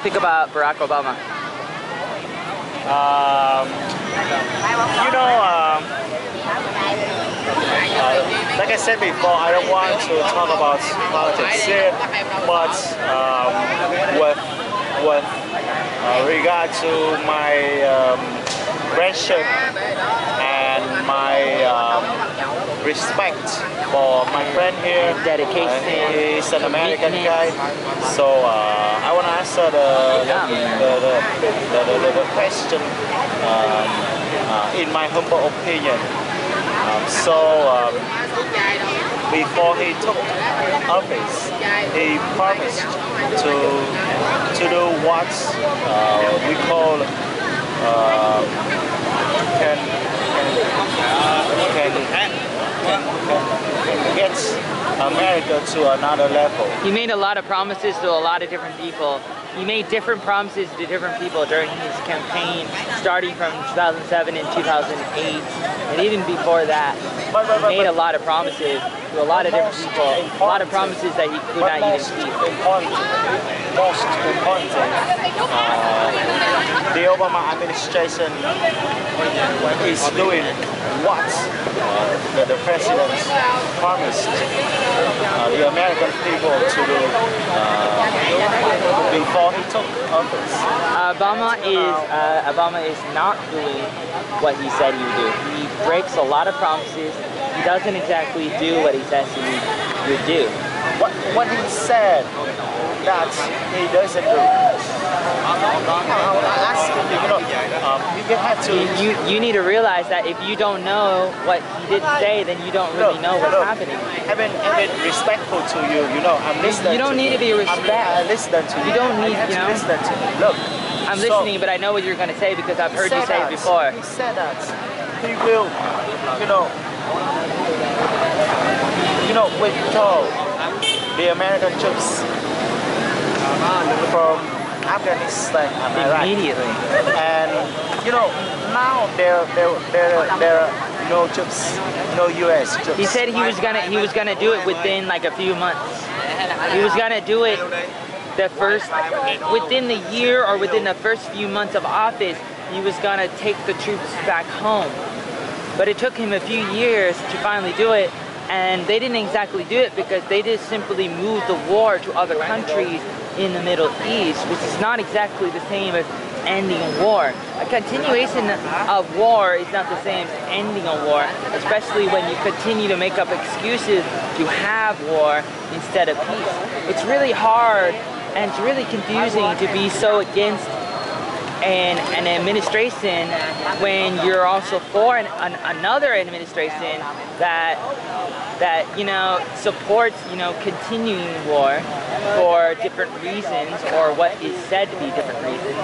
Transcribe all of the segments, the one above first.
think about Barack Obama? You know, like I said before, I don't want to talk about politics here, but with regard to my friendship and my respect for my friend here, Dedication. he's an American guy, so I want to answer the question in my humble opinion. Before he took office, he promised to do what we call can get America to another level. He made a lot of promises to a lot of different people. He made different promises to different people during his campaign, starting from 2007 and 2008, and even before that. He made a lot of promises to a lot of different people, a lot of promises that he could not even keep. Most important thing, the Obama administration is doing what the president promised the American people to do before he took office. Obama is not doing what he said he would do. He breaks a lot of promises. He doesn't exactly do what he says he would do. What he said that he doesn't do. You have to. You need to realize that if you don't know what he did say, then you don't really know what's happening. I've been respectful to you. You know, I'm listening. You don't need to be respectful. I listen to you. You don't need to listen to me. Look, I'm listening, but I know what you're going to say because I've heard you say it before. He said that he will, withdraw the American troops from Afghanistan and Iraq. Immediately. And now there are no troops, no U.S. troops. He said he was gonna do it within like a few months. He was gonna do it within the year or within the first few months of office. He was gonna take the troops back home. But it took him a few years to finally do it. And they didn't exactly do it because they just simply moved the war to other countries in the Middle East, which is not exactly the same as ending a war. A continuation of war is not the same as ending a war, especially when you continue to make up excuses to have war instead of peace. It's really hard and it's really confusing to be so against an administration when you're also for another administration that supports continuing war for different reasons, or what is said to be different reasons,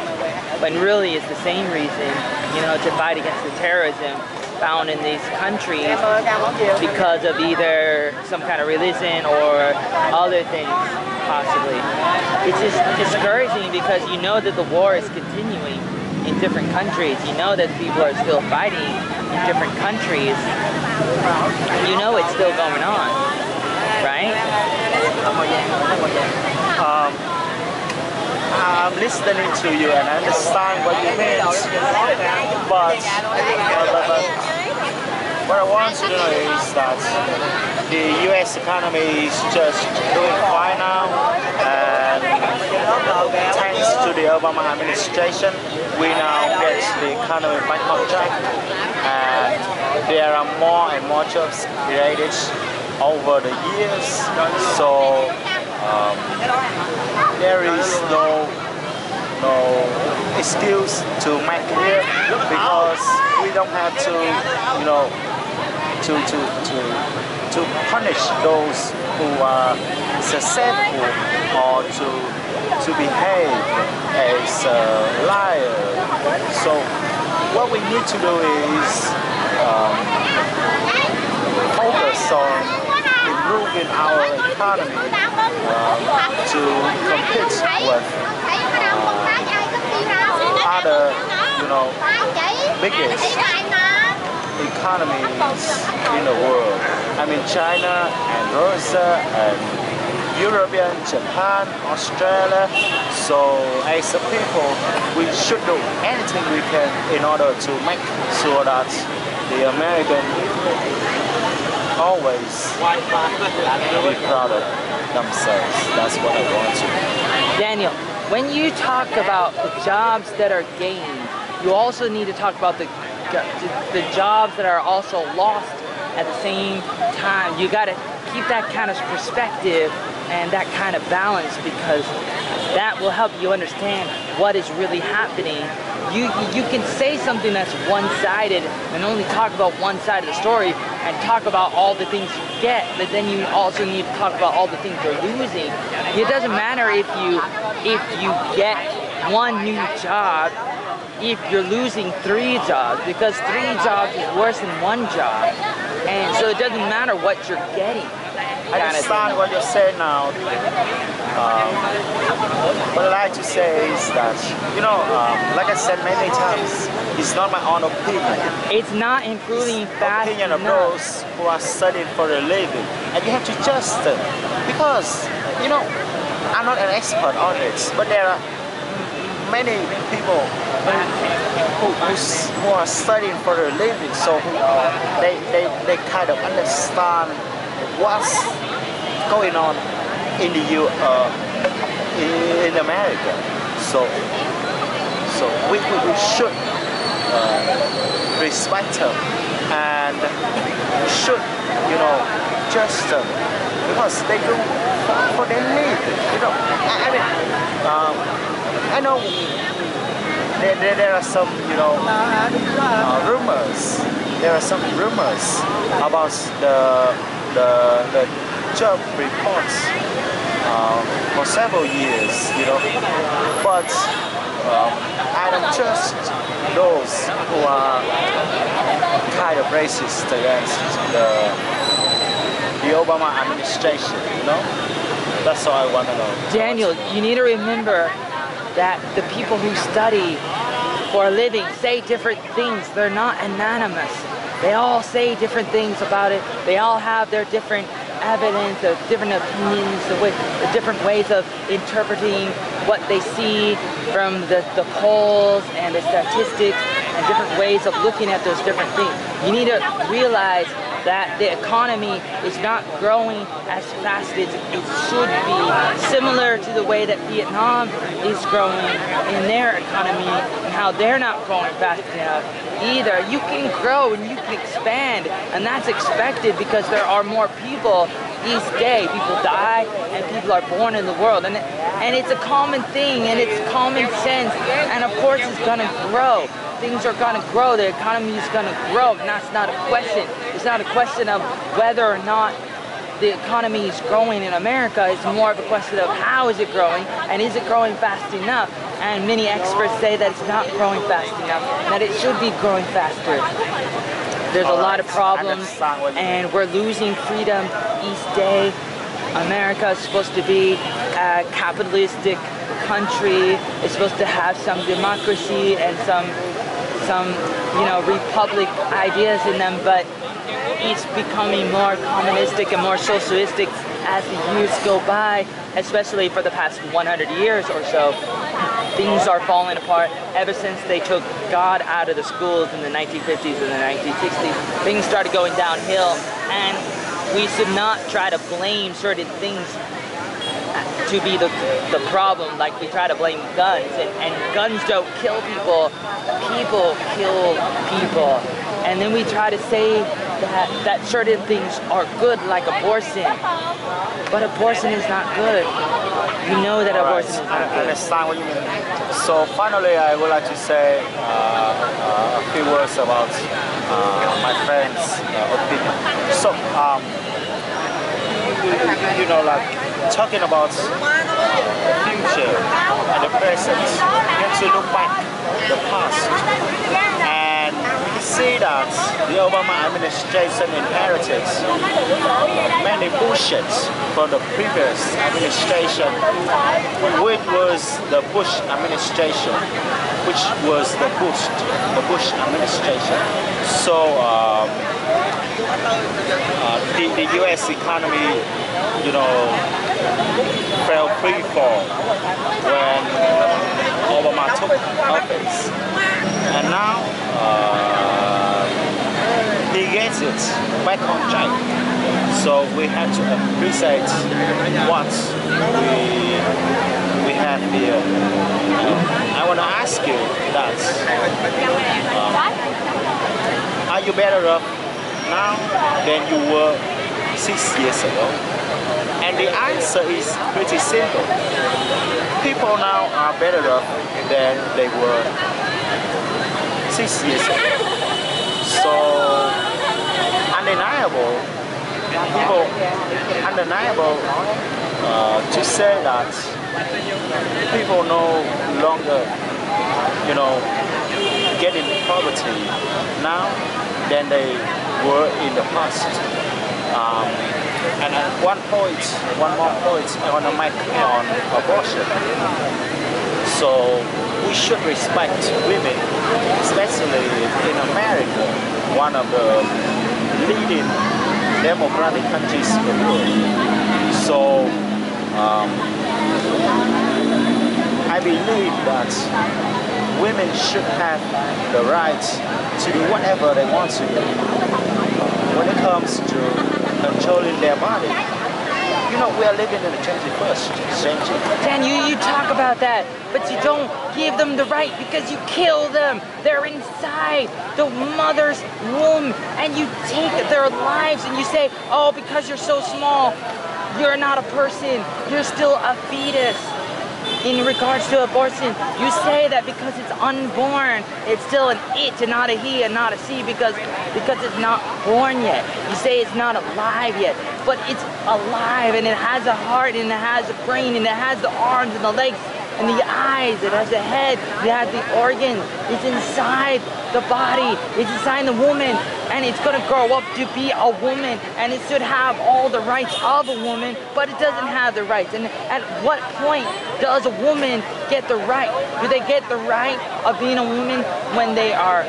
when really it's the same reason, to fight against the terrorism found in these countries because of either some kind of religion or other things, possibly. It's just discouraging because you know that the war is continuing in different countries. You know that people are still fighting in different countries. You know it's still going on, right? I'm listening to you and I understand what you mean, but what I want to know is that the U.S. economy is just doing fine now, and thanks to the Obama administration, we now get the economy back on track, and there are more and more jobs created over the years, so there is no excuse to make here, because we don't have to to punish those who are successful or to behave as a liar. So what we need to do is focus on improving our economy to compete with other, biggest economies in the world. I mean, China and Russia and European, Japan, Australia. So as a people, we should do anything we can in order to make sure that the American always be proud of themselves. That's what I want to. Daniel, when you talk about the jobs that are gained, you also need to talk about the jobs that are also lost at the same time. You got to keep that kind of perspective and that kind of balance, because that will help you understand what is really happening. You can say something that's one-sided and only talk about one side of the story and talk about all the things you get, but then you also need to talk about all the things you're losing. It doesn't matter if you get one new job if you're losing 3 jobs, because 3 jobs is worse than 1 job. And so it doesn't matter what you're getting. I understand what you're saying now. What I like to say is that, you know, like I said many times, it's not my own opinion. It's not improving fast opinion of enough. those who are studying for a living. And you have to trust them. Because, you know, I'm not an expert on it, but there are many people who are studying for a living, so they kind of understand what's going on in in America. So we should respect them, and we should, you know, trust them, because they do for their living. You know, I know there are some, you know, rumors. There are some rumors about the job reports for several years, you know. But I don't trust those who are kind of racist against the Obama administration, you know. That's all I want to know. Daniel, you need to remember that the people who study for a living say different things. They're not anonymous. They all say different things about it. They all have their different evidence, of different opinions, the different ways of interpreting what they see from the polls and the statistics, and different ways of looking at those different things. You need to realize that the economy is not growing as fast as it should be, similar to the way that Vietnam is growing in their economy, and how they're not growing fast enough either. You can grow and you can expand, and that's expected because there are more people each day. People die and people are born in the world, and it's a common thing, and it's common sense, and of course it's gonna grow. Things are going to grow, the economy is going to grow, and that's not a question. It's not a question of whether or not the economy is growing in America. It's more of a question of how is it growing, and is it growing fast enough? And many experts say that it's not growing fast enough, that it should be growing faster. There's a lot of problems, and we're losing freedom each day. America is supposed to be a capitalistic country. It's supposed to have some democracy and some you know, republic ideas in them, but it's becoming more communistic and more socialistic as the years go by, especially for the past 100 years or so. Things are falling apart ever since they took God out of the schools in the 1950s and the 1960s. Things started going downhill, and we should not try to blame certain things to be the problem, like we try to blame guns, and guns don't kill people, people kill people. And then we try to say that certain things are good, like abortion, but abortion is not good. You know that abortion is not good. I understand what you mean. So finally, I would like to say a few words about my friend's opinion. So, you know, like, talking about the future and the present, you have to look back the past, and we can see that the Obama administration inherited many bullshit from the previous administration, which was the Bush administration, administration. So the U.S. economy, you know, fell free fall when Obama took office. And now he gets it back on track. So we have to appreciate what we have here. I want to ask you that, are you better off now than you were 6 years ago? And the answer is pretty simple. People now are better off than they were 6 years ago. So undeniable to say that people no longer, get in poverty now than they were in the past. And at one more point I want to make on abortion. So we should respect women, especially in America, one of the leading democratic countries in the world. So I believe that women should have the right to do whatever they want to do when it comes to controlling their body. We are living in the 21st century. Dan, you talk about that, but you don't give them the right because you kill them. They're inside the mother's womb and you take their lives and you say, oh, because you're so small, you're not a person, you're still a fetus. In regards to abortion, you say that because it's unborn, it's still an it and not a he and not a she because it's not born yet. You say it's not alive yet, but it's alive and it has a heart and it has a brain and it has the arms and the legs and the eyes, it has the head, it has the organs, it's inside the body, it's inside the woman, and it's gonna grow up to be a woman, and it should have all the rights of a woman, but it doesn't have the rights. And at what point does a woman get the right? Do they get the right of being a woman when they are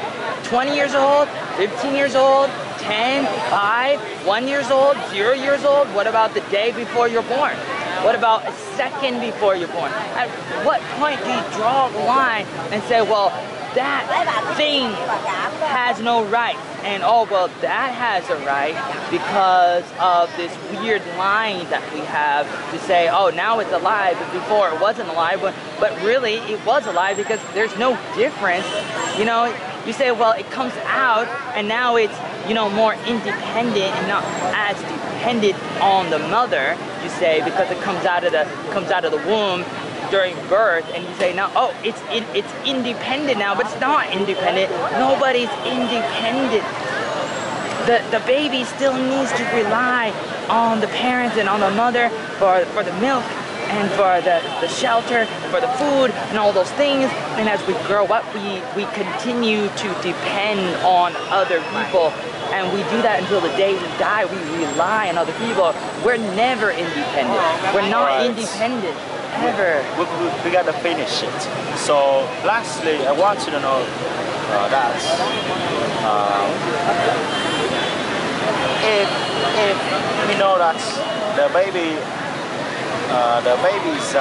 20 years old, 15 years old, 10, 5, 1 year old, 0 years old? What about the day before you're born? What about a second before you're born? At what point do you draw the line and say, well, that thing has no right, and oh, well, that has a right because of this weird line that we have to say, oh, now it's alive, but before it wasn't alive, but really it was alive because there's no difference. You say, well, it comes out and now it's, more independent and not as dependent on the mother, you say, because it comes out of the womb during birth, and you say now, oh, it's independent now, but it's not independent. Nobody's independent. The baby still needs to rely on the parents and on the mother for the milk and for the shelter, for the food and all those things. And as we grow up, we continue to depend on other people. And we do that until the day we die. We rely on other people. We're never independent. We're not independent. Ever. We got to finish it. So lastly, I want you to know that if we know that the baby is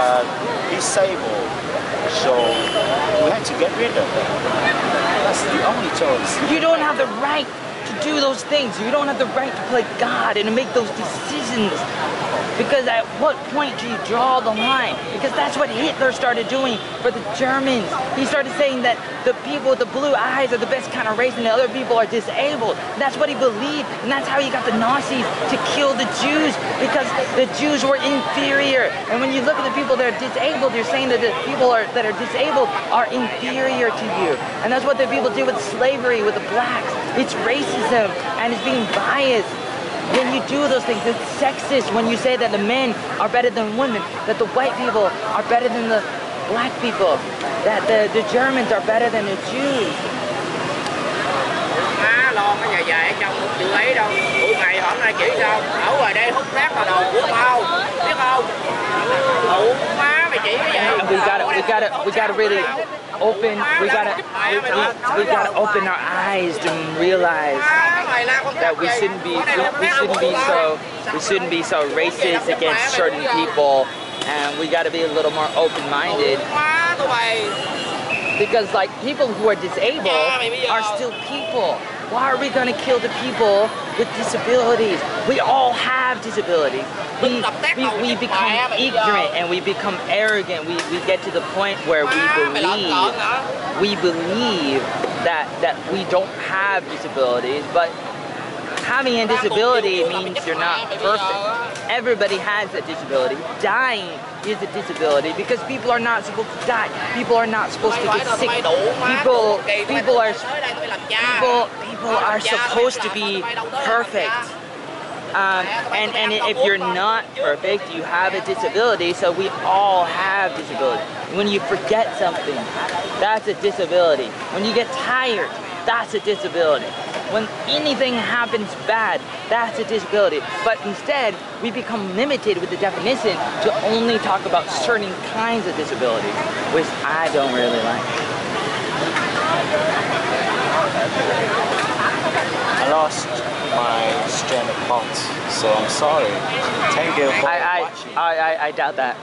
disabled, so we have to get rid of them. That's the only choice. You don't have the right to do those things. You don't have the right to play God and to make those decisions. Because at what point do you draw the line? Because that's what Hitler started doing for the Germans. He started saying that the people with the blue eyes are the best kind of race and the other people are disabled. And that's what he believed. And that's how he got the Nazis to kill the Jews, because the Jews were inferior. And when you look at the people that are disabled, you're saying that the people that are disabled are inferior to you. And that's what the people did with slavery, with the blacks. It's racism and it's being biased. When you do those things, it's sexist when you say that the men are better than women, that the white people are better than the black people, that the Germans are better than the Jews. lon nó dài dài ở trong không chịu lấy đâu. Tụi mày hôm nay chỉ sao? Ở ngoài đây hút rác là đồ của tao, biết không? Tụ má mày chỉ cái gì? And we gotta really open. We gotta open our eyes to realize that we shouldn't be so racist against certain people, and we gotta be a little more open-minded. Because like people who are disabled are still people. Why are we gonna kill the people with disabilities? We all have disabilities. We become ignorant and we become arrogant. We get to the point where we believe that we don't have disabilities, but having a disability means you're not perfect. Everybody has a disability. Dying is a disability because people are not supposed to die. People are not supposed to get sick. People are supposed to be perfect. And if you're not perfect, you have a disability, so we all have disabilities. When you forget something, that's a disability. When you get tired, that's a disability. When anything happens bad, that's a disability. But instead, we become limited with the definition to only talk about certain kinds of disabilities, which I don't really like. I lost my strand of thoughts, so I'm sorry. Thank you for watching. I doubt that.